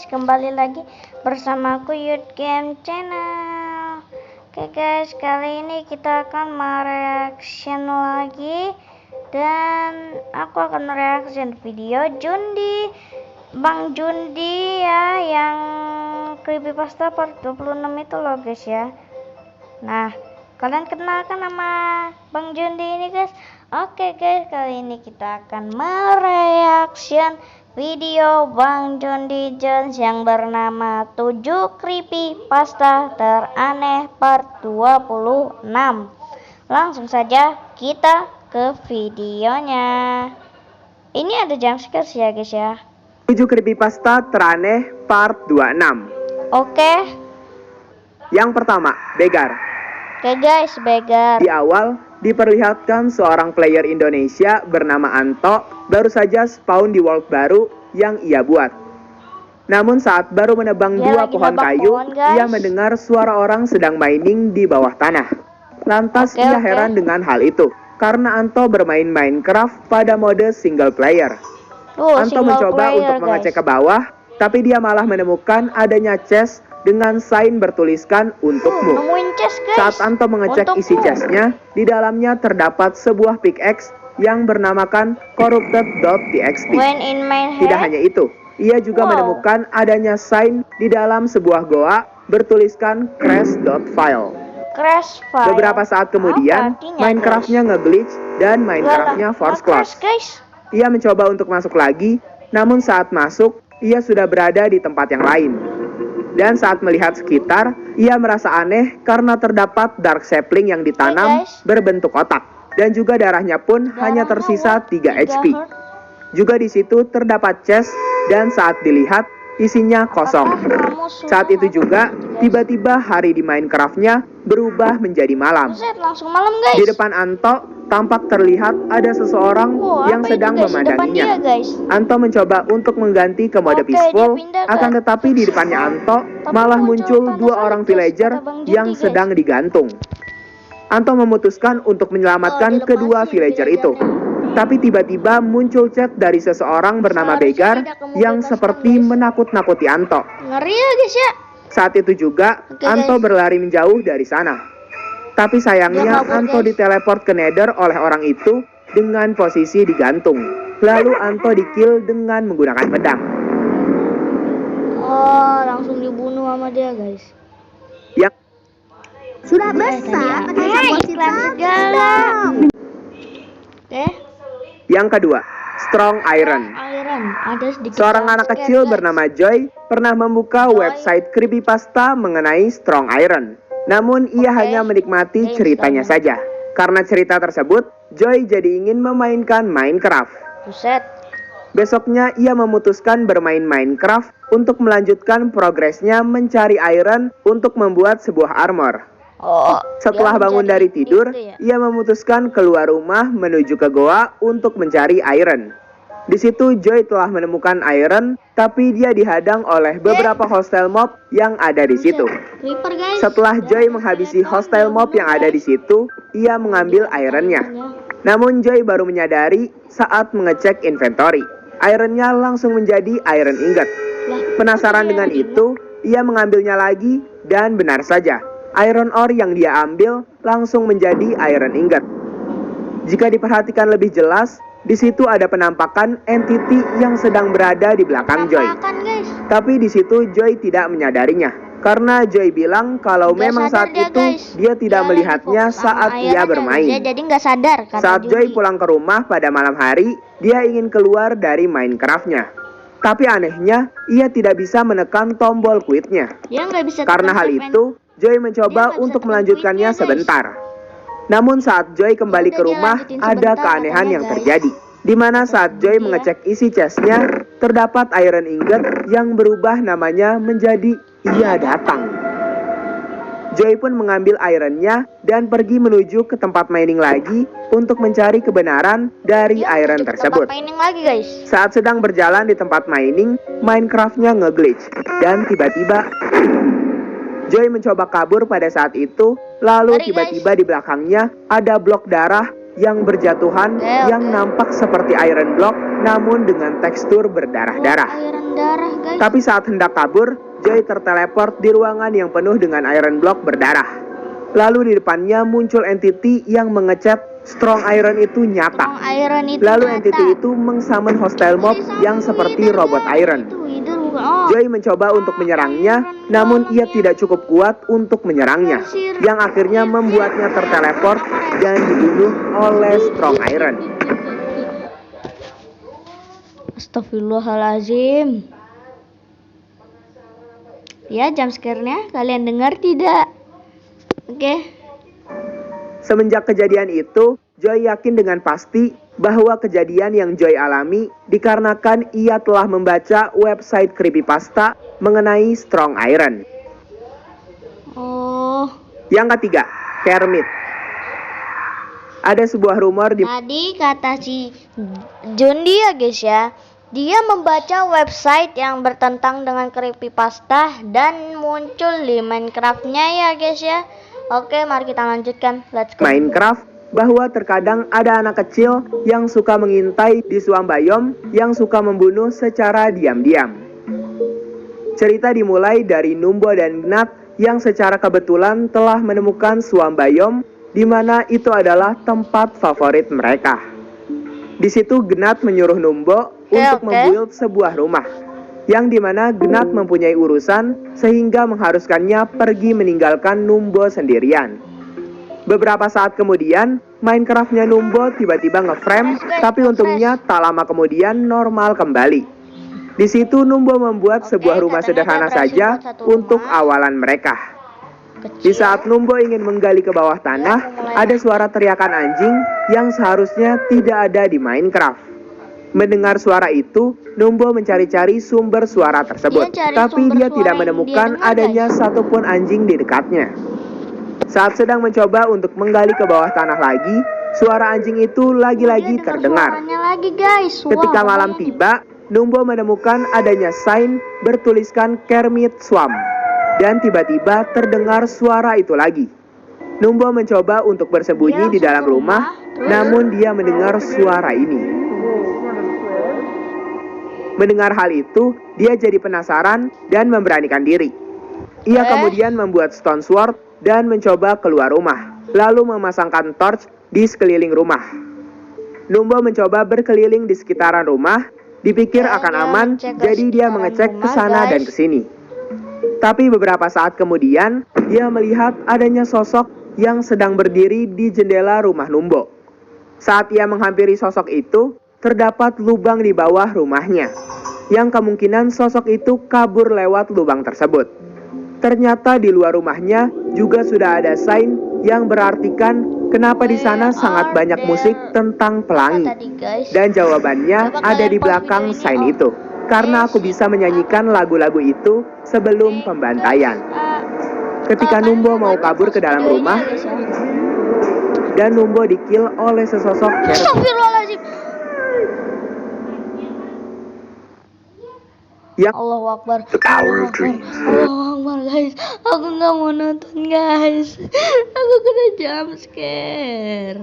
guys, kembali lagi bersamaku Youth Game Channel. Oke guys, kali ini kita akan mereaction lagi. Dan aku akan mereaction video Jundi, Bang Jundi ya, yang creepypasta part 26 itu loh guys ya. Nah, kalian kenalkan nama Bang Jundi ini guys. Oke guys, kali ini kita akan mereaction video Bang Jundi Jones yang bernama 7 creepypasta teraneh part 26. Langsung saja kita ke videonya. Ini ada jumpscare ya guys ya. 7 creepypasta teraneh part 26. Oke. Yang pertama, begar. Oke guys, begar. Di awal diperlihatkan seorang player Indonesia bernama Anto baru saja spawn di world baru yang ia buat. Namun saat baru menebang dua pohon kayu, ia mendengar suara orang sedang mining di bawah tanah. Lantas ia heran dengan hal itu, karena Anto bermain Minecraft pada mode single player. Anto mencoba untuk mengecek ke bawah, tapi dia malah menemukan adanya chest dengan sign bertuliskan untukmu. Saat Anto mengecek isi chestnya, di dalamnya terdapat sebuah pickaxe yang bernamakan corrupted.txt. Tidak hanya itu, ia juga menemukan adanya sign di dalam sebuah goa bertuliskan crash.file. Beberapa saat kemudian, Minecraftnya nge-glitch dan Minecraftnya force close. Ia mencoba untuk masuk lagi, namun saat masuk, ia sudah berada di tempat yang lain. Dan saat melihat sekitar, ia merasa aneh karena terdapat dark sapling yang ditanam berbentuk kotak. Dan juga darahnya pun hanya tersisa 3 HP. Juga di situ terdapat chest dan saat dilihat isinya kosong. Saat itu juga tiba-tiba hari di Minecraftnya berubah menjadi malam. Di depan Anto tampak terlihat ada seseorang yang sedang memandanginya. Anto mencoba untuk mengganti ke mode peaceful, akan tetapi di depannya Anto malah muncul dua orang villager yang sedang digantung. Anto memutuskan untuk menyelamatkan kedua villager itu. Tapi tiba-tiba muncul chat dari seseorang bernama Begar yang seperti menakut-nakuti Anto. Ngeri ya guys ya. Saat itu juga Anto berlari menjauh dari sana. Tapi sayangnya Anto diteleport ke Nether oleh orang itu dengan posisi digantung. Lalu Anto dikill dengan menggunakan pedang. Oh, langsung dibunuh sama dia guys. Yang sudah besar pakai iklan segala. Yang kedua, Strong Iron. Seorang anak kecil bernama Joy pernah membuka website creepypasta mengenai Strong Iron. Namun ia hanya menikmati ceritanya saja. Karena cerita tersebut, Joy jadi ingin memainkan Minecraft. Besoknya ia memutuskan bermain Minecraft untuk melanjutkan progresnya mencari iron untuk membuat sebuah armor. Setelah bangun dari tidur, ia memutuskan keluar rumah menuju ke goa untuk mencari iron. Di situ Joy telah menemukan iron, tapi dia dihadang oleh beberapa hostile mob yang ada di situ. Setelah Joy menghabisi hostile mob yang ada di situ, ia mengambil ironnya. Namun Joy baru menyadari saat mengecek inventory. Ironnya langsung menjadi iron ingot. Penasaran dengan itu, ia mengambilnya lagi dan benar saja. Iron ore yang dia ambil langsung menjadi iron ingot. Jika diperhatikan lebih jelas, di situ ada penampakan entity yang sedang berada di belakang Joy. Tapi di situ Joy tidak menyadarinya, karena Joy bilang kalau memang saat itu dia tidak melihatnya saat ia bermain. Saat Joy pulang ke rumah pada malam hari, dia ingin keluar dari Minecraftnya. Tapi anehnya, ia tidak bisa menekan tombol quitnya. Karena hal itu, Joy mencoba untuk melanjutkannya sebentar. Namun saat Joy kembali ke rumah, ada keanehan yang terjadi. Di mana saat Joy mengecek isi chestnya, terdapat iron ingot yang berubah namanya menjadi Ia Datang. Joy pun mengambil ironnya dan pergi menuju ke tempat mining lagi untuk mencari kebenaran dari iron tersebut. Saat sedang berjalan di tempat mining, Minecraftnya nge-glitch dan tiba-tiba Joy mencoba kabur pada saat itu, lalu tiba-tiba di belakangnya ada blok darah yang berjatuhan yang nampak seperti iron block namun dengan tekstur berdarah-darah. Iron darah, guys. Tapi saat hendak kabur, Joy terteleport di ruangan yang penuh dengan iron block berdarah. Lalu di depannya muncul entity yang mengechat Strong Iron itu nyata. Strong Iron itu Lalu nyata. entity itu mengsummon hostile mob yang seperti robot iron. Itu Wither bukan. Oh. Joy mencoba untuk menyerangnya, namun ia tidak cukup kuat untuk menyerangnya, yang akhirnya membuatnya terteleport dan dibunuh oleh Strong Iron. Astagfirullahalazim. Ya, jump scare-nya kalian dengar tidak? Oke. Semenjak kejadian itu, Joy yakin dengan pasti bahwa kejadian yang Joy alami dikarenakan ia telah membaca website creepypasta mengenai Strong Iron. Oh. Yang ketiga, Kermit. Ada sebuah rumor di Tadi kata si Jundi ya guys ya, dia membaca website yang bertentang dengan creepypasta dan muncul di Minecraft-nya ya guys ya. Oke, mari kita lanjutkan. Let's go. Minecraft bahwa terkadang ada anak kecil yang suka mengintai di suam biome yang suka membunuh secara diam-diam. Cerita dimulai dari Numbo dan Gnat yang secara kebetulan telah menemukan suam biome di mana itu adalah tempat favorit mereka. Di situ Gnat menyuruh Numbo untuk membuild sebuah rumah, yang dimana Gnat mempunyai urusan sehingga mengharuskannya pergi meninggalkan Numbo sendirian. Beberapa saat kemudian, Minecraft-nya Numbo tiba-tiba nge-frame, tapi untungnya tak lama kemudian normal kembali. Di situ Numbo membuat sebuah rumah sederhana saja untuk awalan mereka. Di saat Numbo ingin menggali ke bawah tanah, ada suara teriakan anjing yang seharusnya tidak ada di Minecraft. Mendengar suara itu, Numbo mencari-cari sumber suara tersebut, tapi dia tidak menemukan adanya satupun anjing di dekatnya. Saat sedang mencoba untuk menggali ke bawah tanah lagi, suara anjing itu lagi-lagi terdengar. Ketika malam tiba, Numbo menemukan adanya sign bertuliskan Kermit Swamp, dan tiba-tiba terdengar suara itu lagi. Numbo mencoba untuk bersembunyi di dalam rumah, namun dia mendengar suara ini. Mendengar hal itu, dia jadi penasaran dan memberanikan diri. Ia kemudian membuat stone sword dan mencoba keluar rumah, lalu memasangkan torch di sekeliling rumah. Numbo mencoba berkeliling di sekitaran rumah, dipikir akan aman, jadi dia mengecek ke sana dan ke sini. Tapi beberapa saat kemudian, dia melihat adanya sosok yang sedang berdiri di jendela rumah Numbo. Saat ia menghampiri sosok itu, terdapat lubang di bawah rumahnya, yang kemungkinan sosok itu kabur lewat lubang tersebut. Ternyata di luar rumahnya juga sudah ada sign yang berartikan kenapa di sana sangat banyak musik tentang pelangi. Dan jawabannya ada di belakang sign itu, karena aku bisa menyanyikan lagu-lagu itu sebelum pembantaian. Ketika Numbo mau kabur ke dalam rumah, dan Numbo dikill oleh sesosok yang Allahu Akbar. Allahu Akbar guys. Aku nggak mau nonton guys. Aku kena jump scare.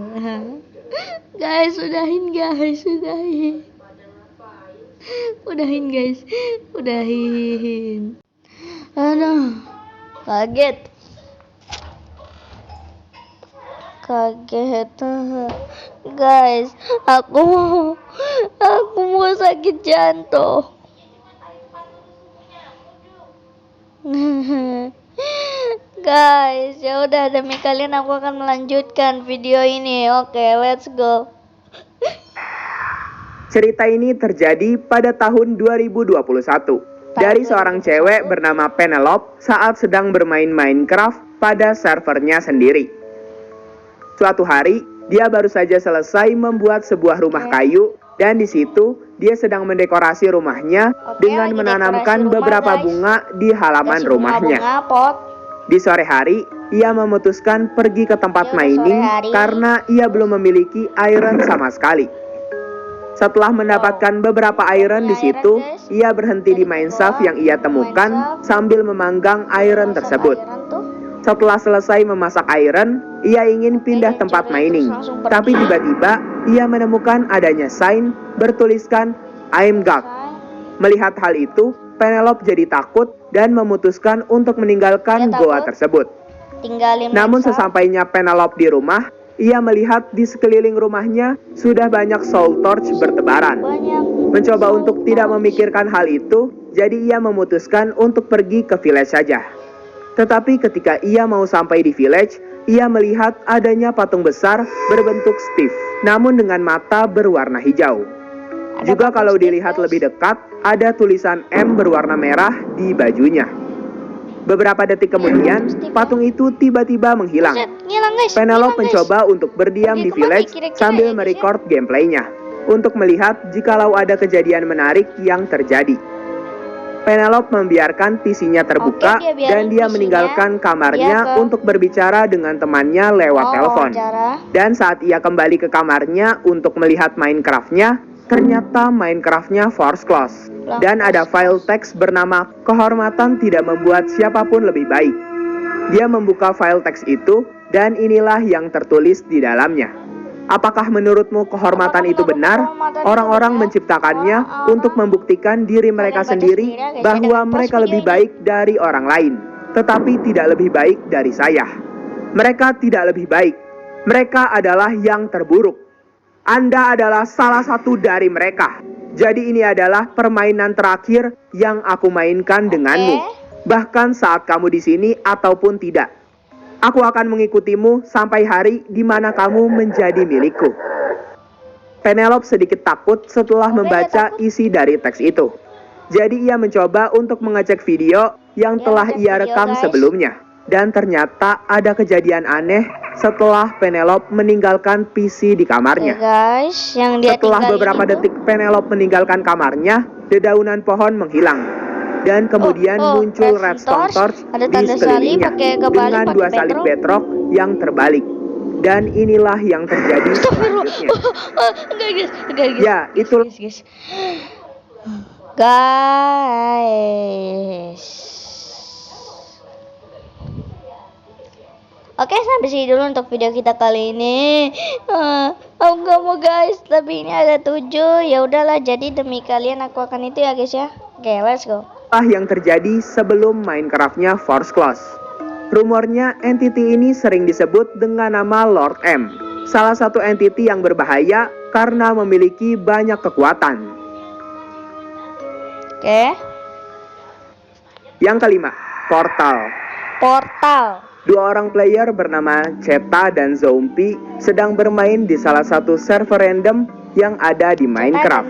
Guys, udahin guys, udahin. Udahin guys, udahin. Aduh, kaget. Guys, aku mau sakit jantung. Guys, ya udah, demi kalian aku akan melanjutkan video ini. Oke, let's go. Cerita ini terjadi pada tahun 2021 dari seorang cewek bernama Penelope saat sedang bermain Minecraft pada servernya sendiri. Suatu hari, dia baru saja selesai membuat sebuah rumah kayu, dan di situ dia sedang mendekorasi rumahnya dengan menanamkan beberapa bunga di halaman rumahnya. Di sore hari, ia memutuskan pergi ke tempat mining karena ia belum memiliki iron sama sekali. Setelah mendapatkan beberapa iron di situ, ia berhenti di mine shaft yang ia temukan sambil memanggang iron tersebut. Setelah selesai memasak iron, ia ingin pindah tempat mining. Tapi tiba-tiba, ia menemukan adanya sign bertuliskan I'm God. Melihat hal itu, Penelope jadi takut dan memutuskan untuk meninggalkan goa tersebut. Namun sesampainya Penelope di rumah, ia melihat di sekeliling rumahnya sudah banyak soul torch bertebaran. Mencoba untuk tidak memikirkan hal itu, jadi ia memutuskan untuk pergi ke village saja. Tetapi ketika ia mau sampai di village, ia melihat adanya patung besar berbentuk Steve, namun dengan mata berwarna hijau. Juga kalau dilihat lebih dekat, ada tulisan M berwarna merah di bajunya. Beberapa detik kemudian, patung itu tiba-tiba menghilang. Penelope mencoba untuk berdiam di village sambil merecord gameplaynya, untuk melihat jikalau ada kejadian menarik yang terjadi. Penelope membiarkan PC-nya terbuka dan dia meninggalkan kamarnya untuk berbicara dengan temannya lewat telepon. Dan saat ia kembali ke kamarnya untuk melihat Minecraft-nya, ternyata Minecraft-nya force close. Dan ada file teks bernama kehormatan tidak membuat siapapun lebih baik. Dia membuka file teks itu dan inilah yang tertulis di dalamnya. Apakah menurutmu kehormatan itu benar? Orang-orang menciptakannya untuk membuktikan diri mereka sendiri bahwa mereka lebih baik dari orang lain, tetapi tidak lebih baik dari saya. Mereka tidak lebih baik. Mereka adalah yang terburuk. Anda adalah salah satu dari mereka. Jadi ini adalah permainan terakhir yang aku mainkan denganmu. Bahkan saat kamu di sini ataupun tidak. Aku akan mengikutimu sampai hari di mana kamu menjadi milikku. Penelope sedikit takut setelah membaca isi dari teks itu. Jadi ia mencoba untuk mengecek video yang telah ia rekam sebelumnya. Dan ternyata ada kejadian aneh setelah Penelope meninggalkan PC di kamarnya. Setelah beberapa detik Penelope meninggalkan kamarnya, dedaunan pohon menghilang. Dan kemudian muncul redstone torch di sekelilingnya dengan dua salib bedrock yang terbalik. Dan inilah yang terjadi selanjutnya. Ya, itu guys. Oke, sampai sini dulu untuk video kita kali ini. Aku gak mau guys, tapi ini ada 7. Ya udahlah, jadi demi kalian aku akan itu ya guys ya. Oke, let's go. Yang terjadi sebelum Minecraft-nya force close. Rumornya entity ini sering disebut dengan nama Lord M, salah satu entity yang berbahaya karena memiliki banyak kekuatan. Oke. Yang kelima, portal. Dua orang player bernama Ceta dan Zombie sedang bermain di salah satu server random yang ada di Minecraft.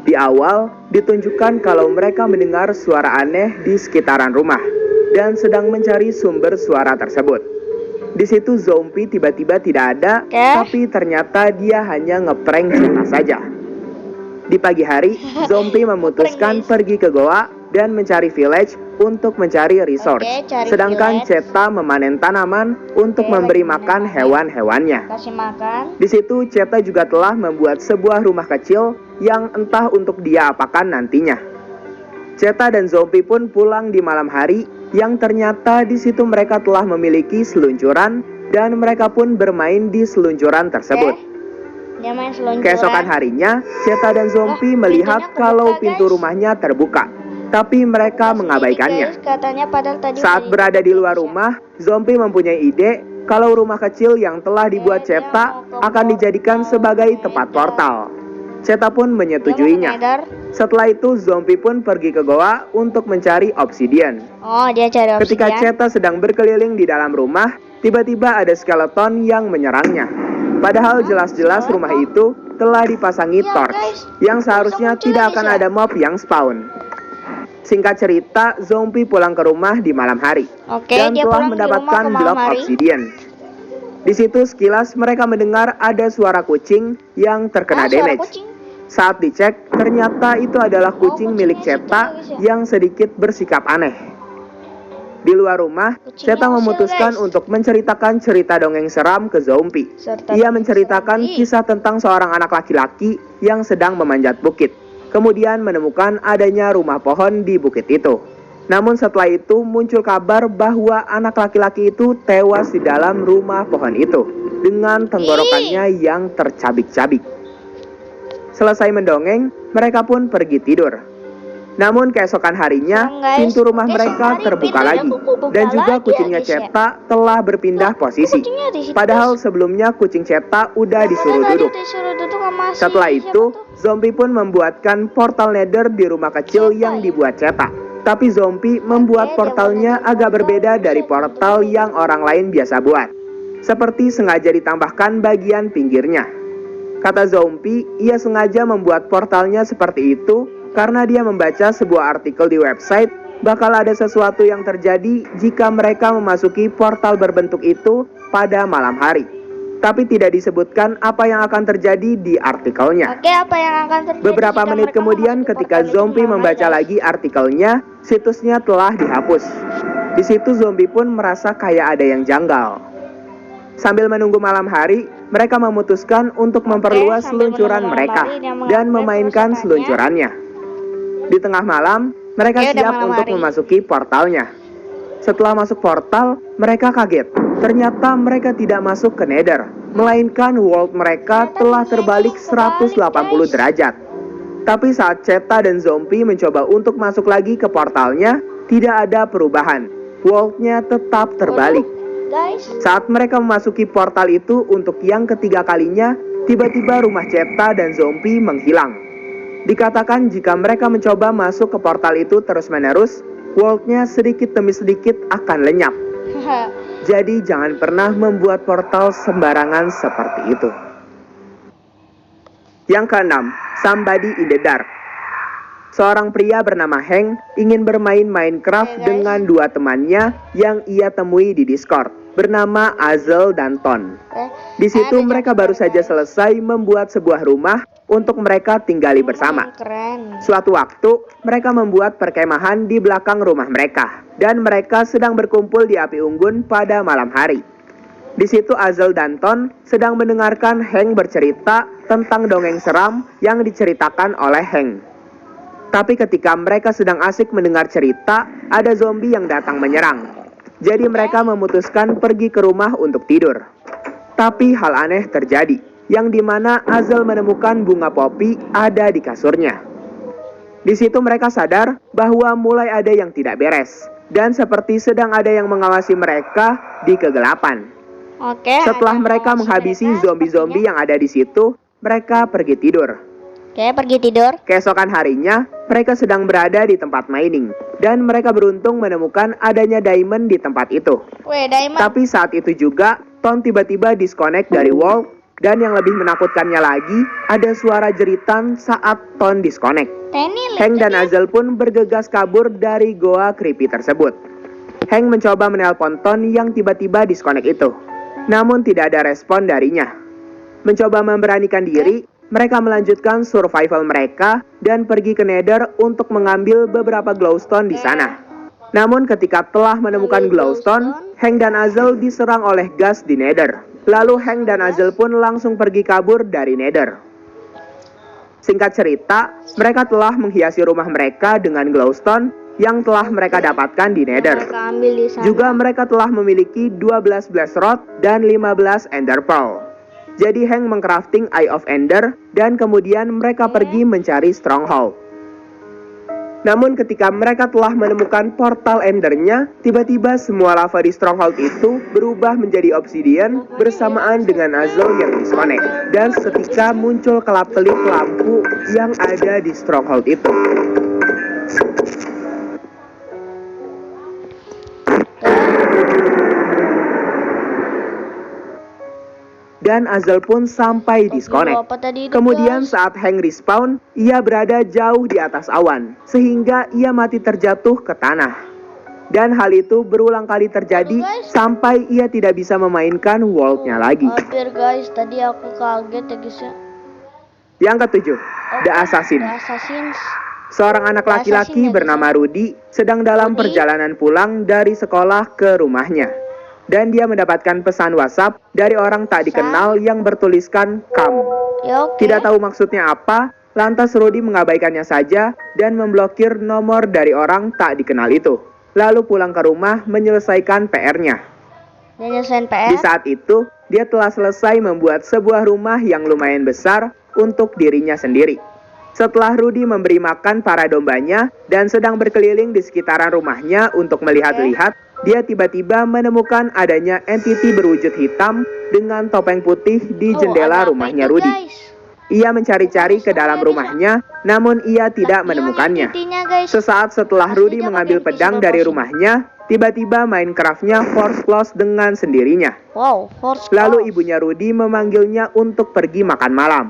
Di awal, ditunjukkan kalau mereka mendengar suara aneh di sekitaran rumah dan sedang mencari sumber suara tersebut. Di situ Zombie tiba-tiba tidak ada, tapi ternyata dia hanya ngeprank Ceta saja. Di pagi hari, Zombie memutuskan pergi ke goa dan mencari village untuk mencari resource. Sedangkan Ceta memanen tanaman untuk memberi makan hewan-hewannya. Di situ Ceta juga telah membuat sebuah rumah kecil yang entah untuk dia apakan nantinya. Ceta dan Zombie pun pulang di malam hari yang ternyata di situ mereka telah memiliki seluncuran dan mereka pun bermain di seluncuran tersebut. Keesokan harinya, Ceta dan Zombie melihat kalau pintu rumahnya terbuka, tapi mereka mengabaikannya. Saat berada di luar rumah, Zombie mempunyai ide kalau rumah kecil yang telah dibuat Ceta akan dijadikan sebagai tempat portal. Ceta pun menyetujuinya. Setelah itu, Zombie pun pergi ke goa untuk mencari obsidian. Ketika Ceta sedang berkeliling di dalam rumah, tiba-tiba ada skeleton yang menyerangnya. Padahal jelas-jelas rumah itu telah dipasangi torch, yang seharusnya tidak akan ada mob yang spawn. Singkat cerita, Zombie pulang ke rumah di malam hari dan telah mendapatkan blok obsidian. Di situ sekilas mereka mendengar ada suara kucing yang terkena damage. Saat dicek, ternyata itu adalah kucing milik Ceta yang sedikit bersikap aneh. Di luar rumah, Ceta memutuskan untuk menceritakan cerita dongeng seram ke Zombie. Ia menceritakan kisah tentang seorang anak laki-laki yang sedang memanjat bukit. Kemudian menemukan adanya rumah pohon di bukit itu. Namun setelah itu muncul kabar bahwa anak laki-laki itu tewas di dalam rumah pohon itu dengan tenggorokannya yang tercabik-cabik. Selesai mendongeng, mereka pun pergi tidur. Namun keesokan harinya, pintu rumah mereka terbuka lagi, dan juga kucingnya Ceta telah berpindah posisi. Padahal sebelumnya kucing Ceta udah disuruh duduk. Setelah itu, zombie pun membuatkan portal nether di rumah kecil yang dibuat Ceta. Tapi zombie membuat portalnya agak berbeda dari portal yang orang lain biasa buat. Seperti sengaja ditambahkan bagian pinggirnya. Kata zombie, ia sengaja membuat portalnya seperti itu karena dia membaca sebuah artikel di website bakal ada sesuatu yang terjadi jika mereka memasuki portal berbentuk itu pada malam hari. Tapi tidak disebutkan apa yang akan terjadi di artikelnya. Oke, apa yang akan terjadi? Beberapa menit kemudian ketika zombie membaca lagi artikelnya, situsnya telah dihapus. Di situ zombie pun merasa kayak ada yang janggal. Sambil menunggu malam hari, mereka memutuskan untuk memperluas seluncuran mereka dan memainkan seluncurannya. Di tengah malam, mereka siap untuk memasuki portalnya. Setelah masuk portal, mereka kaget. Ternyata mereka tidak masuk ke Nether, melainkan world mereka telah terbalik 180 derajat. Tapi saat Ceta dan zombie mencoba untuk masuk lagi ke portalnya, tidak ada perubahan. World-nya tetap terbalik. Saat mereka memasuki portal itu untuk yang ketiga kalinya, tiba-tiba rumah Ceta dan zombie menghilang. Dikatakan jika mereka mencoba masuk ke portal itu terus-menerus, world-nya sedikit demi sedikit akan lenyap. Jadi jangan pernah membuat portal sembarangan seperti itu. Yang keenam, Somebody in the Dark. Seorang pria bernama Hank ingin bermain Minecraft dengan dua temannya yang ia temui di Discord, bernama Azel dan Ton. Di situ mereka baru saja selesai membuat sebuah rumah untuk mereka tinggali bersama. Suatu waktu, mereka membuat perkemahan di belakang rumah mereka, dan mereka sedang berkumpul di api unggun pada malam hari. Di situ Azel dan Ton sedang mendengarkan Hank bercerita tentang dongeng seram yang diceritakan oleh Hank. Tapi ketika mereka sedang asik mendengar cerita, ada zombie yang datang menyerang. Jadi mereka memutuskan pergi ke rumah untuk tidur. Tapi hal aneh terjadi, yang dimana Azel menemukan bunga popi ada di kasurnya. Di situ mereka sadar bahwa mulai ada yang tidak beres, dan seperti sedang ada yang mengawasi mereka di kegelapan. Setelah mereka menghabisi zombie-zombie yang ada di situ, mereka pergi tidur. Pergi tidur. Keesokan harinya, mereka sedang berada di tempat mining, dan mereka beruntung menemukan adanya diamond di tempat itu. Diamond. Tapi saat itu juga, Ton tiba-tiba disconnect dari wall, dan yang lebih menakutkannya lagi, ada suara jeritan saat Ton disconnect. Hank dan Azel pun bergegas kabur dari goa creepy tersebut. Hank mencoba menelpon Ton yang tiba-tiba disconnect itu, namun tidak ada respon darinya. Mencoba memberanikan diri, mereka melanjutkan survival mereka dan pergi ke Nether untuk mengambil beberapa glowstone di sana. Namun ketika telah menemukan glowstone, Hank dan Azel diserang oleh gas di Nether. Lalu Hank dan Azel pun langsung pergi kabur dari Nether. Singkat cerita, mereka telah menghiasi rumah mereka dengan glowstone yang telah mereka dapatkan di Nether. Juga mereka telah memiliki 12 blast rod dan 15 ender pearl. Jadi Hank mengcrafting Eye of Ender dan kemudian mereka pergi mencari stronghold. Namun ketika mereka telah menemukan portal Endernya, tiba-tiba semua lava di stronghold itu berubah menjadi obsidian bersamaan dengan Azel yang disconnect. Dan seketika muncul kelap-kelip lampu yang ada di stronghold itu. Dan Azel pun sampai disconnect. Kemudian saat Hank respawn, ia berada jauh di atas awan, sehingga ia mati terjatuh ke tanah. Dan hal itu berulang kali terjadi sampai ia tidak bisa memainkan world-nya lagi. Hampir guys, tadi aku kaget ya guys ya. Yang ketujuh, The Assassin. Seorang anak laki-laki bernama Rudy sedang dalam perjalanan pulang dari sekolah ke rumahnya. Dan dia mendapatkan pesan WhatsApp dari orang tak dikenal yang bertuliskan "Come". Tidak tahu maksudnya apa, Lantas Rudy mengabaikannya saja dan memblokir nomor dari orang tak dikenal itu. Lalu pulang ke rumah menyelesaikan PR-nya. Dia nyelesain PR. Di saat itu, dia telah selesai membuat sebuah rumah yang lumayan besar untuk dirinya sendiri. Setelah Rudy memberi makan para dombanya dan sedang berkeliling di sekitaran rumahnya untuk melihat-lihat, dia tiba-tiba menemukan adanya entiti berwujud hitam dengan topeng putih di jendela rumahnya Rudy. Ia mencari-cari ke dalam rumahnya, namun ia tidak menemukannya. Sesaat setelah Rudy mengambil pedang dari rumahnya, tiba-tiba Minecraft-nya force close dengan sendirinya. Lalu ibunya Rudy memanggilnya untuk pergi makan malam.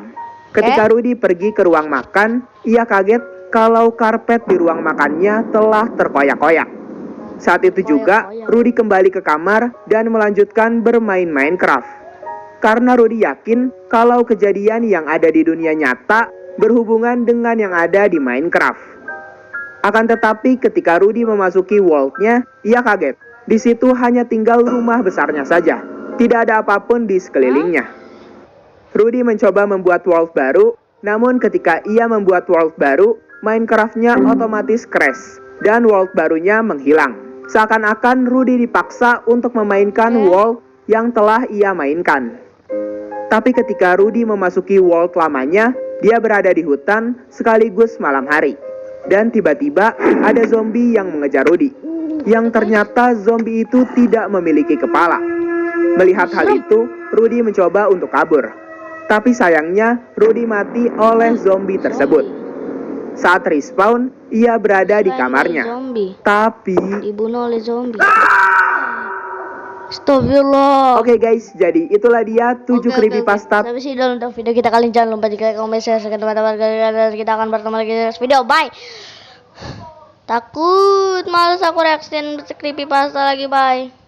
Ketika Rudy pergi ke ruang makan, ia kaget kalau karpet di ruang makannya telah terkoyak-koyak. Saat itu juga, Rudy kembali ke kamar dan melanjutkan bermain Minecraft. Karena Rudy yakin kalau kejadian yang ada di dunia nyata berhubungan dengan yang ada di Minecraft. Akan tetapi ketika Rudy memasuki world-nya, ia kaget. Di situ hanya tinggal rumah besarnya saja. Tidak ada apapun di sekelilingnya. Rudy mencoba membuat world baru, namun ketika ia membuat world baru, Minecraft-nya otomatis crash dan world barunya menghilang. Seakan-akan Rudy dipaksa untuk memainkan world yang telah ia mainkan. Tapi ketika Rudy memasuki world lamanya, dia berada di hutan sekaligus malam hari. Dan tiba-tiba ada zombie yang mengejar Rudy. Yang ternyata zombie itu tidak memiliki kepala. Melihat hal itu, Rudy mencoba untuk kabur. Tapi sayangnya, Rudy mati oleh zombie tersebut. Saat respawn, ia berada di kamarnya. Tapi dibunuh oleh zombie. Astagfirullah. Oke guys, jadi itulah dia 7 creepypasta. Tapi sih dalam video kita kali ini, jangan lupa jika komen, share ke teman-teman. Kita akan bertemu lagi di next video. Bye. Takut, males aku reaction creepypasta lagi. Bye.